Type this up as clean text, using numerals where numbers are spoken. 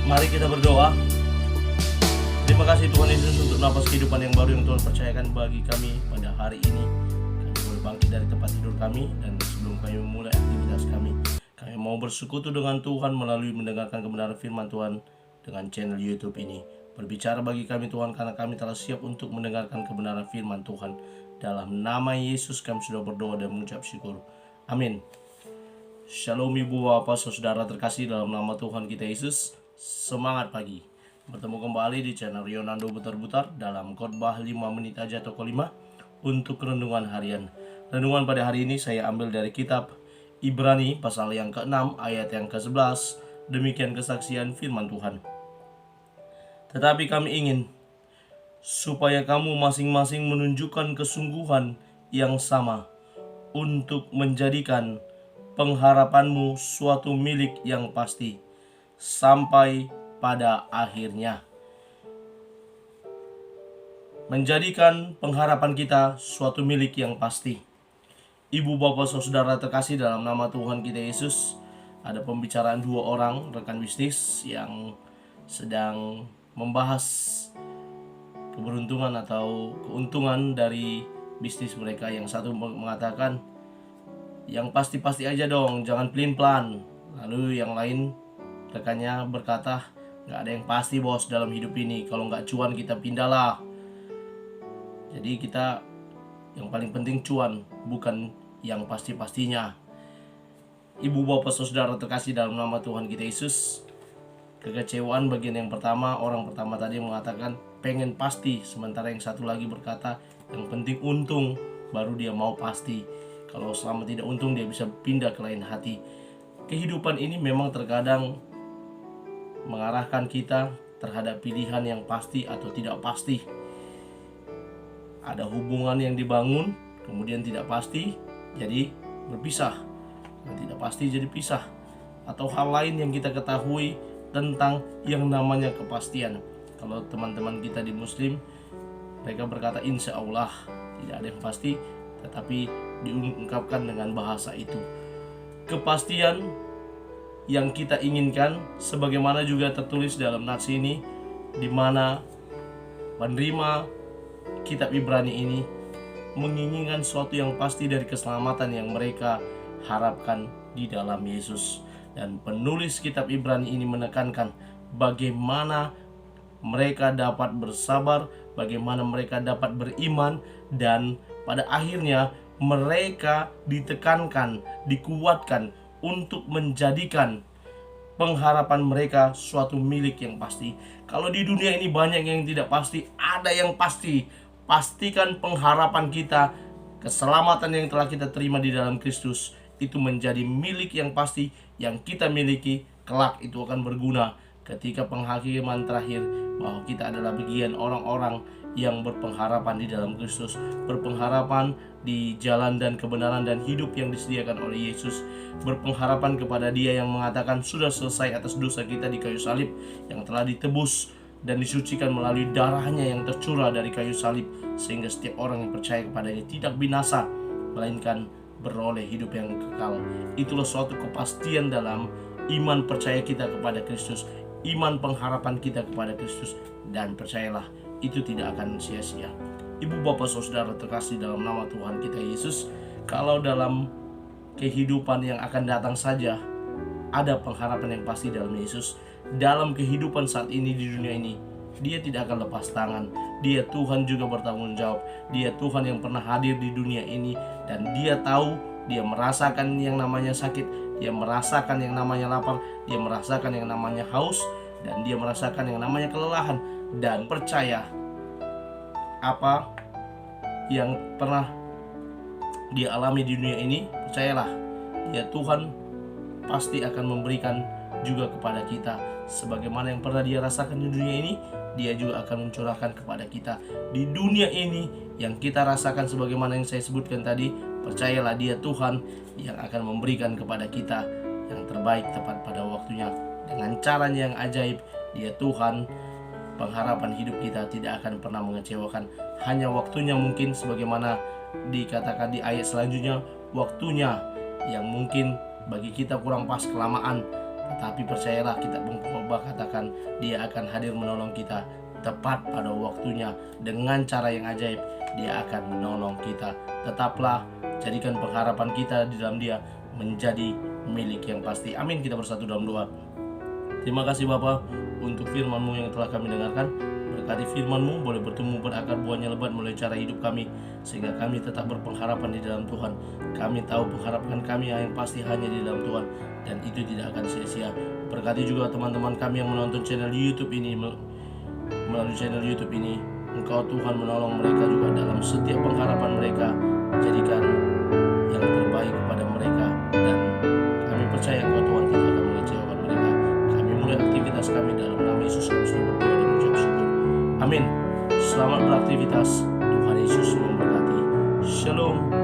Mari kita berdoa. Terima kasih Tuhan Yesus untuk nafas kehidupan yang baru yang Tuhan percayakan bagi kami pada hari ini. Kami boleh bangkit dari tempat tidur kami, dan sebelum kami memulai aktivitas kami mau bersekutu dengan Tuhan melalui mendengarkan kebenaran firman Tuhan dengan channel YouTube ini. Berbicara bagi kami Tuhan, karena kami telah siap untuk mendengarkan kebenaran firman Tuhan. Dalam nama Yesus kami sudah berdoa dan mengucap syukur. Amin. Shalom ibu bapak saudara terkasih dalam nama Tuhan kita Yesus. Semangat pagi. Bertemu kembali di channel Yonando Butar-Butar dalam khotbah 5 menit aja toko 5 untuk renungan harian. Renungan pada hari ini saya ambil dari kitab Ibrani pasal yang ke-6 ayat yang ke-11. Demikian kesaksian firman Tuhan. Tetapi kami ingin supaya kamu masing-masing menunjukkan kesungguhan yang sama untuk menjadikan pengharapanmu suatu milik yang pasti sampai pada akhirnya. Menjadikan pengharapan kita suatu milik yang pasti. Ibu bapak saudara terkasih dalam nama Tuhan kita Yesus, ada pembicaraan dua orang rekan bisnis yang sedang membahas keberuntungan atau keuntungan dari bisnis mereka. Yang satu mengatakan, yang pasti-pasti aja dong, jangan pelin-pelan. Lalu yang lain rekannya berkata, gak ada yang pasti bos dalam hidup ini. Kalau gak cuan kita pindahlah. Jadi kita yang paling penting cuan, bukan yang pasti-pastinya. Ibu bapak saudara terkasih dalam nama Tuhan kita Yesus, kekecewaan bagian yang pertama. Orang pertama tadi mengatakan pengen pasti, sementara yang satu lagi berkata yang penting untung, baru dia mau pasti. Kalau selama tidak untung dia bisa pindah ke lain hati. Kehidupan ini memang terkadang mengarahkan kita terhadap pilihan yang pasti atau tidak pasti. Ada hubungan yang dibangun kemudian tidak pasti jadi berpisah, dan tidak pasti jadi pisah. Atau hal lain yang kita ketahui tentang yang namanya kepastian. Kalau teman-teman kita di Muslim, mereka berkata insya Allah, tidak ada yang pasti, tetapi diungkapkan dengan bahasa itu. Kepastian yang kita inginkan, sebagaimana juga tertulis dalam nats ini, di mana penerima kitab Ibrani ini menginginkan sesuatu yang pasti dari keselamatan yang mereka harapkan di dalam Yesus. Dan penulis kitab Ibrani ini menekankan bagaimana mereka dapat bersabar, bagaimana mereka dapat beriman, dan pada akhirnya mereka ditekankan, dikuatkan untuk menjadikan pengharapan mereka suatu milik yang pasti. Kalau di dunia ini banyak yang tidak pasti, ada yang pasti. Pastikan pengharapan kita, keselamatan yang telah kita terima di dalam Kristus, itu menjadi milik yang pasti yang kita miliki. Kelak itu akan berguna ketika penghakiman terakhir, bahwa kita adalah bagian orang-orang yang berpengharapan di dalam Kristus, berpengharapan di jalan dan kebenaran dan hidup yang disediakan oleh Yesus, berpengharapan kepada Dia yang mengatakan sudah selesai atas dosa kita di kayu salib, yang telah ditebus dan disucikan melalui darahnya yang tercurah dari kayu salib, sehingga setiap orang yang percaya kepadanya tidak binasa, melainkan beroleh hidup yang kekal. Itulah suatu kepastian dalam iman percaya kita kepada Kristus, iman pengharapan kita kepada Kristus, dan percayalah itu tidak akan sia-sia. Ibu bapak saudara terkasih dalam nama Tuhan kita Yesus, kalau dalam kehidupan yang akan datang saja ada pengharapan yang pasti dalam Yesus, dalam kehidupan saat ini di dunia ini Dia tidak akan lepas tangan. Dia Tuhan juga bertanggung jawab. Dia Tuhan yang pernah hadir di dunia ini, dan Dia tahu, Dia merasakan yang namanya sakit, Dia merasakan yang namanya lapar, Dia merasakan yang namanya haus, dan Dia merasakan yang namanya kelelahan. Dan percaya apa yang pernah Dia alami di dunia ini, percayalah, Dia Tuhan pasti akan memberikan juga kepada kita. Sebagaimana yang pernah Dia rasakan di dunia ini, Dia juga akan mencurahkan kepada kita di dunia ini yang kita rasakan. Sebagaimana yang saya sebutkan tadi, percayalah Dia Tuhan yang akan memberikan kepada kita yang terbaik tepat pada waktunya, dengan caranya yang ajaib. Dia Tuhan, pengharapan hidup kita tidak akan pernah mengecewakan. Hanya waktunya mungkin, sebagaimana dikatakan di ayat selanjutnya, waktunya yang mungkin bagi kita kurang pas, kelamaan. Tetapi percayalah, kitab pengkhotbah katakan Dia akan hadir menolong kita tepat pada waktunya dengan cara yang ajaib. Dia akan menolong kita. Tetaplah jadikan pengharapan kita di dalam Dia menjadi milik yang pasti. Amin. Kita bersatu dalam doa. Terima kasih Bapa untuk firman-Mu yang telah kami dengarkan. Berkati firman-Mu boleh bertumbuh berakar, buahnya lebat melalui cara hidup kami, sehingga kami tetap berpengharapan di dalam Tuhan. Kami tahu pengharapan kami yang pasti hanya di dalam Tuhan, dan itu tidak akan sia-sia. Berkati juga teman-teman kami yang menonton channel YouTube ini, melalui channel YouTube ini. Engkau Tuhan menolong mereka juga dalam setiap pengharapan mereka. Jadikan yang terbaik kepada mereka, dan kami percaya Engkau Tuhan tidak akan mengecewakan mereka. Kami mulai aktivitas kami dalam nama Yesus kami sudah berdoa dan mengucap syukur. Amin. Selamat beraktivitas. Tuhan Yesus memberkati. Shalom.